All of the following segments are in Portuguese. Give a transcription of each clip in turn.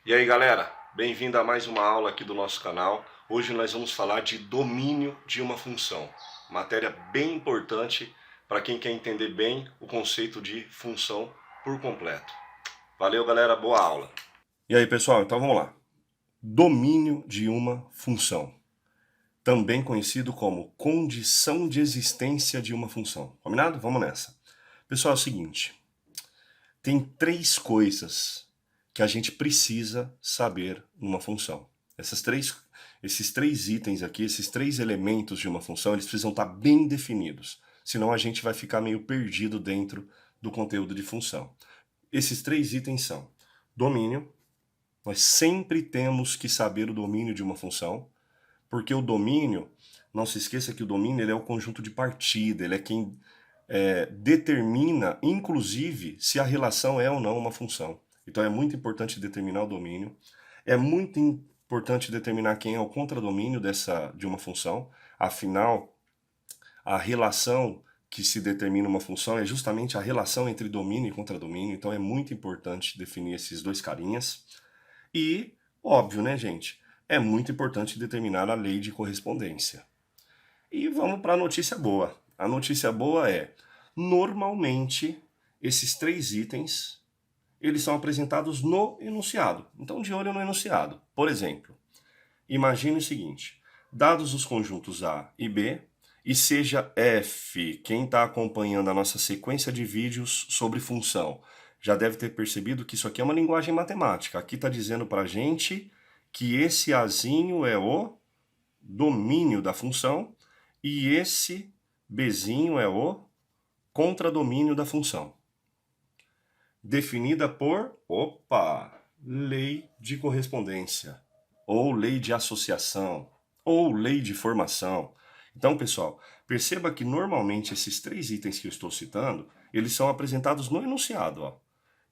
E aí galera, bem-vindo a mais uma aula aqui do nosso canal. Hoje nós vamos falar de domínio de uma função. Matéria bem importante para quem quer entender bem o conceito de função por completo. Valeu galera, boa aula. E aí pessoal, então vamos lá. Domínio de uma função. Também conhecido como condição de existência de uma função. Combinado? Vamos nessa. Pessoal, é o seguinte. Tem três coisas que a gente precisa saber numa função. Esses três itens aqui, esses três elementos de uma função, eles precisam estar bem definidos. Senão a gente vai ficar meio perdido dentro do conteúdo de função. Esses três itens são domínio. Nós sempre temos que saber o domínio de uma função, porque o domínio, não se esqueça que o domínio ele é o conjunto de partida, ele é quem determina, inclusive, se a relação é ou não uma função. Então é muito importante determinar o domínio, é muito importante determinar quem é o contradomínio de uma função, afinal, a relação que se determina uma função é justamente a relação entre domínio e contradomínio, então é muito importante definir esses dois carinhas. E, óbvio, né, gente, é muito importante determinar a lei de correspondência. E vamos para a notícia boa. A notícia boa é, normalmente, esses três itens, eles são apresentados no enunciado. Então, de olho no enunciado. Por exemplo, imagine o seguinte, dados os conjuntos A e B, e seja F, quem está acompanhando a nossa sequência de vídeos sobre função, já deve ter percebido que isso aqui é uma linguagem matemática. Aqui está dizendo para a gente que esse Azinho é o domínio da função, e esse Bzinho é o contradomínio da função. Definida por, lei de correspondência, ou lei de associação, ou lei de formação. Então, pessoal, perceba que normalmente esses três itens que eu estou citando, eles são apresentados no enunciado. Ó.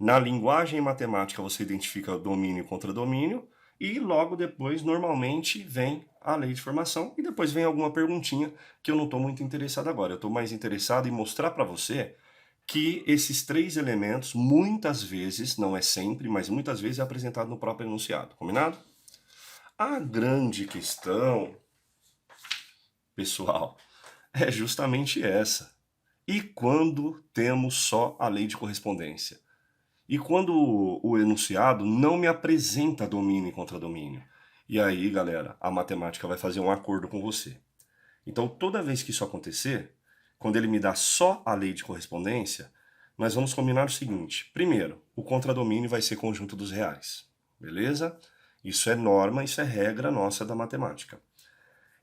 Na linguagem matemática você identifica domínio e contradomínio, e logo depois, normalmente, vem a lei de formação e depois vem alguma perguntinha que eu não estou muito interessado agora. Eu estou mais interessado em mostrar para você que esses três elementos, muitas vezes, não é sempre, mas muitas vezes é apresentado no próprio enunciado. Combinado? A grande questão, pessoal, é justamente essa. E quando temos só a lei de correspondência? E quando o enunciado não me apresenta domínio e contradomínio? E aí, galera, a matemática vai fazer um acordo com você. Então, toda vez que isso acontecer, quando ele me dá só a lei de correspondência, nós vamos combinar o seguinte. Primeiro, o contradomínio vai ser conjunto dos reais. Beleza? Isso é norma, isso é regra nossa da matemática.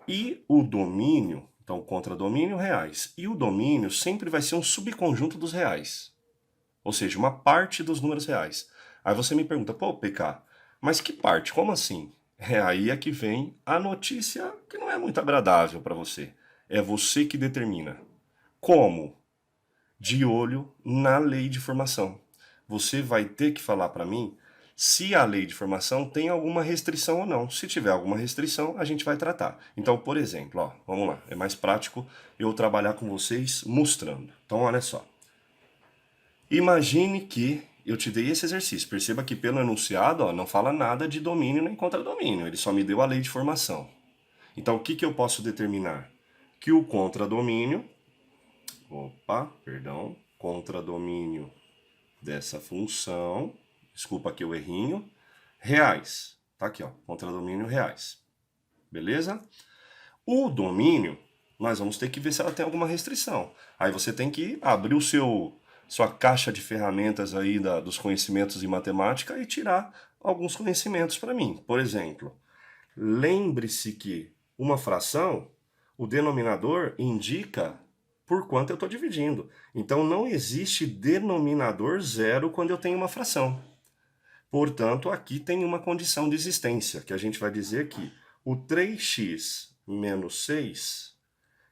E o domínio, então contradomínio, reais. E o domínio sempre vai ser um subconjunto dos reais. Ou seja, uma parte dos números reais. Aí você me pergunta, pô, PK, mas que parte? Como assim? É aí é que vem a notícia que não é muito agradável para você. É você que determina. Como? De olho na lei de formação. Você vai ter que falar para mim se a lei de formação tem alguma restrição ou não. Se tiver alguma restrição, a gente vai tratar. Então, por exemplo, ó, vamos lá, é mais prático eu trabalhar com vocês mostrando. Então, olha só. Imagine que eu te dei esse exercício. Perceba que pelo enunciado ó, não fala nada de domínio nem contradomínio. Ele só me deu a lei de formação. Então, o que eu posso determinar? Que o contradomínio... contradomínio dessa função... Desculpa aqui o errinho. Reais. Tá aqui, ó. Contradomínio reais. Beleza? O domínio, nós vamos ter que ver se ela tem alguma restrição. Aí você tem que abrir sua caixa de ferramentas aí dos conhecimentos de matemática e tirar alguns conhecimentos para mim. Por exemplo, lembre-se que uma fração, o denominador indica por quanto eu estou dividindo. Então não existe denominador zero quando eu tenho uma fração. Portanto, aqui tem uma condição de existência, que a gente vai dizer que o 3x menos 6,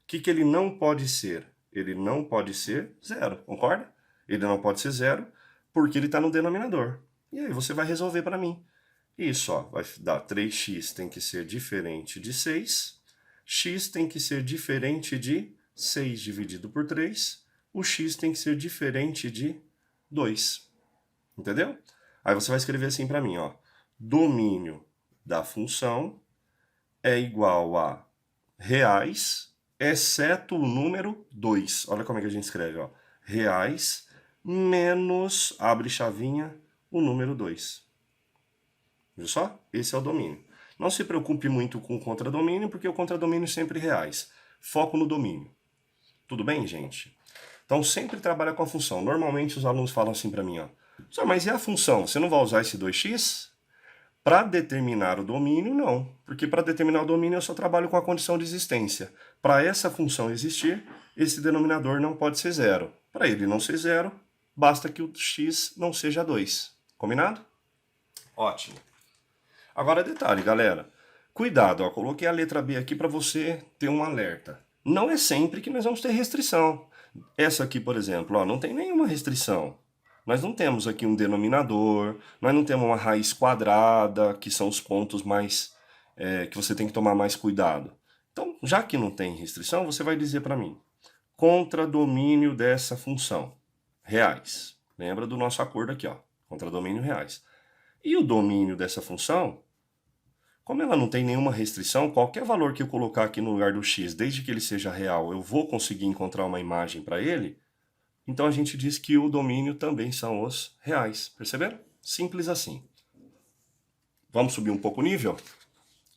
o que ele não pode ser? Ele não pode ser zero, concorda? Ele não pode ser zero porque ele está no denominador. E aí você vai resolver para mim. Isso, ó, vai dar 3x tem que ser diferente de 6, x tem que ser diferente de 6 dividido por 3, o x tem que ser diferente de 2. Entendeu? Aí você vai escrever assim para mim, ó. domínio da função é igual a reais, exceto o número 2. Olha como é que a gente escreve, ó. Reais menos, abre chavinha, o número 2. Viu só? Esse é o domínio. Não se preocupe muito com o contradomínio, porque o contradomínio sempre reais. Foco no domínio. Tudo bem, gente? Então, sempre trabalha com a função. Normalmente, os alunos falam assim para mim, ó. Mas e a função? Você não vai usar esse 2x? Para determinar o domínio, não. Porque para determinar o domínio, eu só trabalho com a condição de existência. Para essa função existir, esse denominador não pode ser zero. Para ele não ser zero, basta que o x não seja 2. Combinado? Ótimo. Agora, detalhe, galera. Cuidado, ó, coloquei a letra B aqui para você ter um alerta. Não é sempre que nós vamos ter restrição. Essa aqui, por exemplo, ó, não tem nenhuma restrição. Nós não temos aqui um denominador, nós não temos uma raiz quadrada, que são os pontos mais que você tem que tomar mais cuidado. Então, já que não tem restrição, você vai dizer para mim, contradomínio dessa função, reais. Lembra do nosso acordo aqui, ó, contradomínio reais. E o domínio dessa função, como ela não tem nenhuma restrição, qualquer valor que eu colocar aqui no lugar do x, desde que ele seja real, eu vou conseguir encontrar uma imagem para ele. Então a gente diz que o domínio também são os reais. Perceberam? Simples assim. Vamos subir um pouco o nível?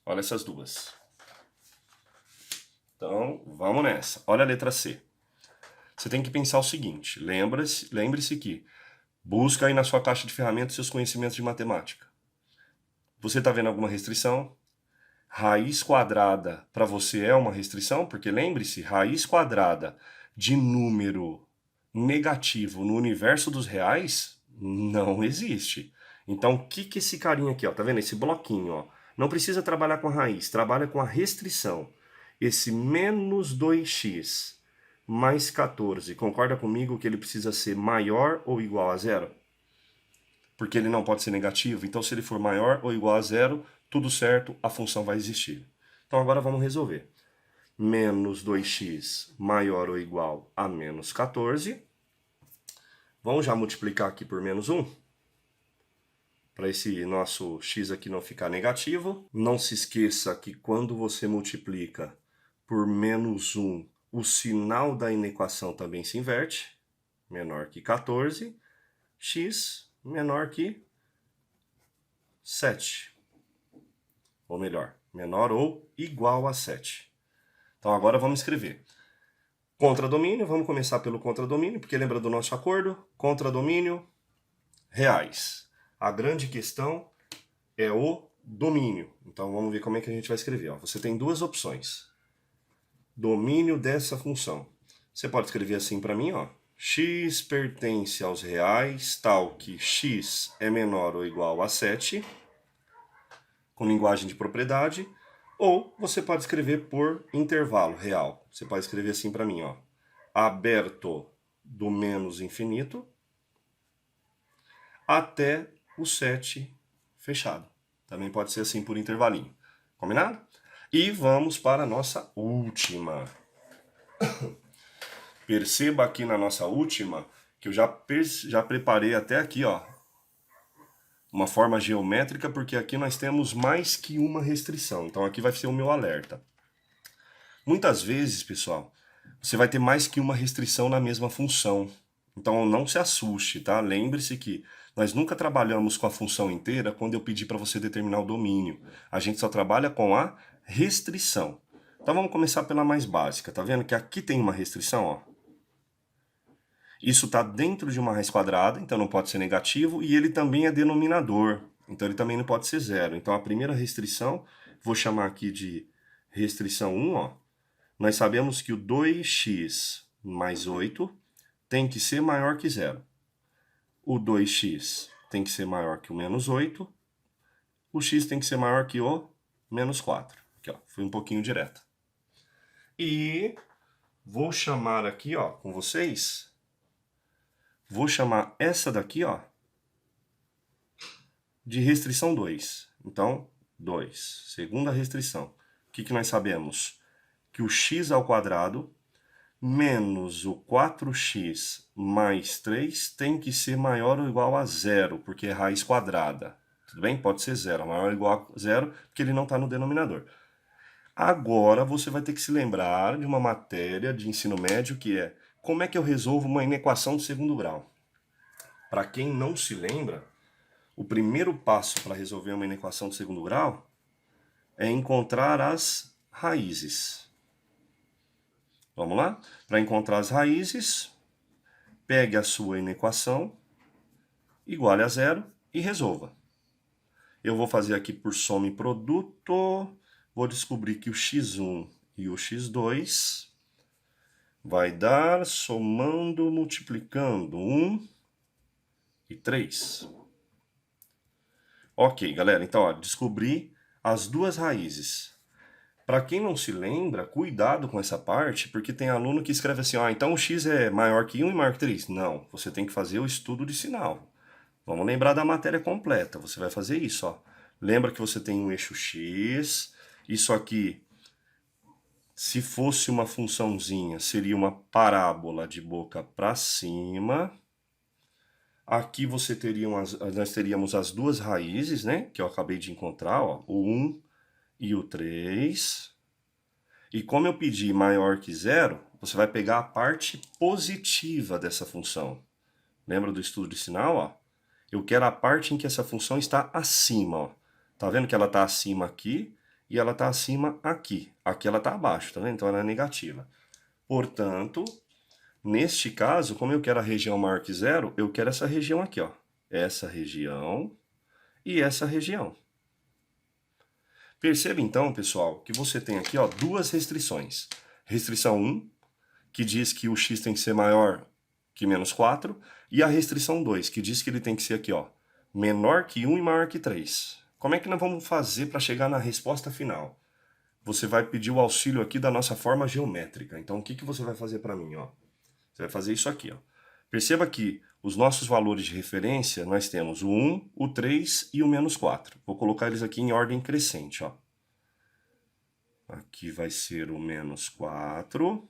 Olha essas duas. Então, vamos nessa. Olha a letra C. Você tem que pensar o seguinte. Lembre-se que busca aí na sua caixa de ferramentas seus conhecimentos de matemática. Você está vendo alguma restrição? Raiz quadrada para você é uma restrição? Porque lembre-se, raiz quadrada de número negativo no universo dos reais não existe. Então, o que esse carinha aqui, ó, tá vendo? Esse bloquinho, ó, não precisa trabalhar com a raiz, trabalha com a restrição. Esse menos 2x mais 14, concorda comigo que ele precisa ser maior ou igual a zero? Porque ele não pode ser negativo, então se ele for maior ou igual a zero, tudo certo, a função vai existir. Então agora vamos resolver. Menos 2x maior ou igual a menos 14. Vamos já multiplicar aqui por menos 1. Para esse nosso x aqui não ficar negativo. Não se esqueça que quando você multiplica por menos 1, o sinal da inequação também se inverte. Menor que 14. X menor que 7. Ou melhor, menor ou igual a 7. Então agora vamos escrever. Contradomínio, vamos começar pelo contradomínio, porque lembra do nosso acordo? Contradomínio, reais. A grande questão é o domínio. Então vamos ver como é que a gente vai escrever. Ó. Você tem duas opções. Domínio dessa função. Você pode escrever assim para mim, ó. X pertence aos reais, tal que x é menor ou igual a 7, com linguagem de propriedade, ou você pode escrever por intervalo real. Você pode escrever assim para mim, ó. Aberto do menos infinito até o 7 fechado. Também pode ser assim por intervalinho. Combinado? E vamos para a nossa última. Perceba aqui na nossa última que eu já preparei até aqui, ó, uma forma geométrica, porque aqui nós temos mais que uma restrição. Então aqui vai ser o meu alerta. Muitas vezes, pessoal, você vai ter mais que uma restrição na mesma função. Então não se assuste, tá? Lembre-se que nós nunca trabalhamos com a função inteira quando eu pedir para você determinar o domínio. A gente só trabalha com a restrição. Então vamos começar pela mais básica. Tá vendo que aqui tem uma restrição, ó? Isso está dentro de uma raiz quadrada, então não pode ser negativo, e ele também é denominador, então ele também não pode ser zero. Então a primeira restrição, vou chamar aqui de restrição 1, ó. Nós sabemos que o 2x mais 8 tem que ser maior que zero. O 2x tem que ser maior que o menos 8, o x tem que ser maior que o menos 4. Aqui, ó, fui um pouquinho direto. E vou chamar aqui, ó, com vocês... Vou chamar essa daqui, ó, de restrição 2. Então, 2. Segunda restrição. O que nós sabemos? Que o x ao quadrado menos o 4x mais 3 tem que ser maior ou igual a zero, porque é raiz quadrada. Tudo bem? Pode ser zero, maior ou igual a zero, porque ele não está no denominador. Agora você vai ter que se lembrar de uma matéria de ensino médio que é como é que eu resolvo uma inequação de segundo grau. Para quem não se lembra, o primeiro passo para resolver uma inequação de segundo grau é encontrar as raízes. Vamos lá? Para encontrar as raízes, pegue a sua inequação, iguale a zero e resolva. Eu vou fazer aqui por soma e produto, vou descobrir que o x1 e o x2 vai dar, somando, multiplicando, 1 e 3. Ok, galera, então ó, descobri as duas raízes. Para quem não se lembra, cuidado com essa parte, porque tem aluno que escreve assim, então o x é maior que 1 e maior que 3. Não, você tem que fazer o estudo de sinal. Vamos lembrar da matéria completa, você vai fazer isso, ó. Lembra que você tem um eixo x, isso aqui, se fosse uma funçãozinha, seria uma parábola de boca para cima. Aqui nós teríamos as duas raízes, né, que eu acabei de encontrar, ó, o 1 e o 3. E como eu pedi maior que zero, você vai pegar a parte positiva dessa função. Lembra do estudo de sinal, ó? Eu quero a parte em que essa função está acima, ó. Tá vendo que ela está acima aqui e ela está acima aqui. Aqui ela está abaixo, tá vendo? Então ela é negativa. Portanto, neste caso, como eu quero a região maior que zero, eu quero essa região aqui, ó. Essa região e essa região. Perceba então, pessoal, que você tem aqui, ó, duas restrições. Restrição 1, que diz que o x tem que ser maior que menos 4, e a restrição 2, que diz que ele tem que ser aqui, ó, menor que 1 e maior que 3. Como é que nós vamos fazer para chegar na resposta final? Você vai pedir o auxílio aqui da nossa forma geométrica. Então, o que você vai fazer para mim, ó? Você vai fazer isso aqui, ó. Perceba que os nossos valores de referência, nós temos o 1, o 3 e o menos 4. Vou colocar eles aqui em ordem crescente, ó. Aqui vai ser o menos 4.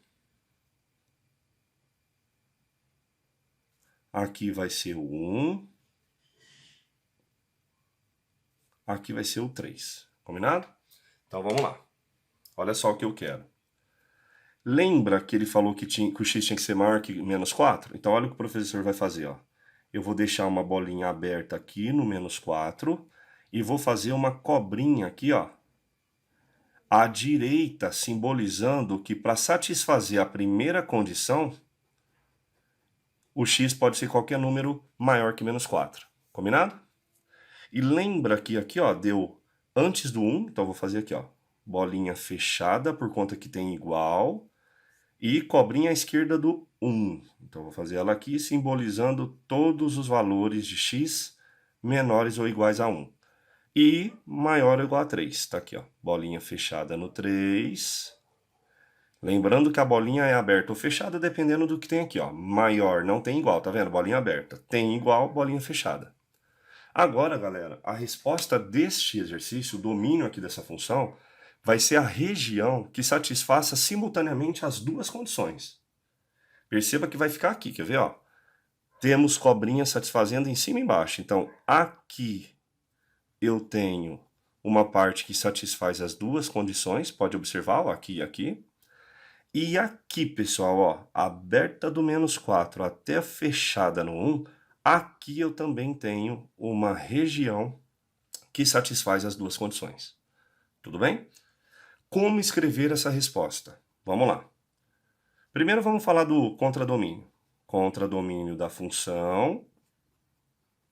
Aqui vai ser o 1. Aqui vai ser o 3. Combinado? Então vamos lá. Olha só o que eu quero. Lembra que ele falou que o x tinha que ser maior que menos 4? Então olha o que o professor vai fazer, ó. Eu vou deixar uma bolinha aberta aqui no menos 4 e vou fazer uma cobrinha aqui, ó, à direita, simbolizando que para satisfazer a primeira condição, o x pode ser qualquer número maior que menos 4. Combinado? E lembra que aqui, ó, deu antes do 1, então eu vou fazer aqui, ó, bolinha fechada por conta que tem igual, e cobrinha à esquerda do 1. Então eu vou fazer ela aqui simbolizando todos os valores de x menores ou iguais a 1. E maior ou igual a 3. Tá aqui, ó, bolinha fechada no 3. Lembrando que a bolinha é aberta ou fechada dependendo do que tem aqui, ó. Maior não tem igual, tá vendo? Bolinha aberta. Tem igual, bolinha fechada. Agora, galera, a resposta deste exercício, o domínio aqui dessa função, vai ser a região que satisfaça simultaneamente as duas condições. Perceba que vai ficar aqui, quer ver? Ó? Temos cobrinha satisfazendo em cima e embaixo. Então, aqui eu tenho uma parte que satisfaz as duas condições, pode observar, ó, aqui e aqui. E aqui, pessoal, ó, aberta do menos 4 até fechada no 1, aqui eu também tenho uma região que satisfaz as duas condições. Tudo bem? Como escrever essa resposta? Vamos lá. Primeiro vamos falar do contradomínio. Contradomínio da função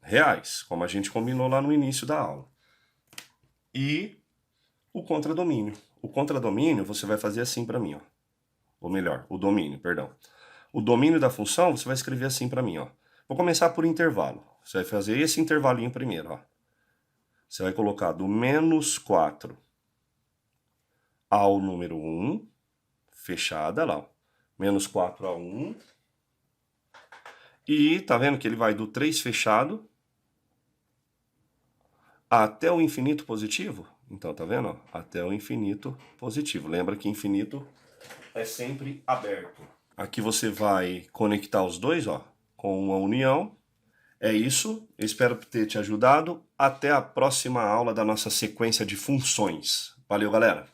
reais, como a gente combinou lá no início da aula. E o contradomínio. O contradomínio você vai fazer assim para mim, ó. Ou melhor, o domínio, perdão. O domínio da função você vai escrever assim para mim, ó. Vou começar por intervalo. Você vai fazer esse intervalinho primeiro, ó. Você vai colocar do menos 4 ao número 1, fechada lá, ó. Menos 4 a 1. E tá vendo que ele vai do 3 fechado até o infinito positivo? Então, tá vendo? Ó? Até o infinito positivo. Lembra que infinito é sempre aberto. Aqui você vai conectar os dois, ó, com uma união. É isso, eu espero ter te ajudado. Até a próxima aula da nossa sequência de funções. Valeu, galera!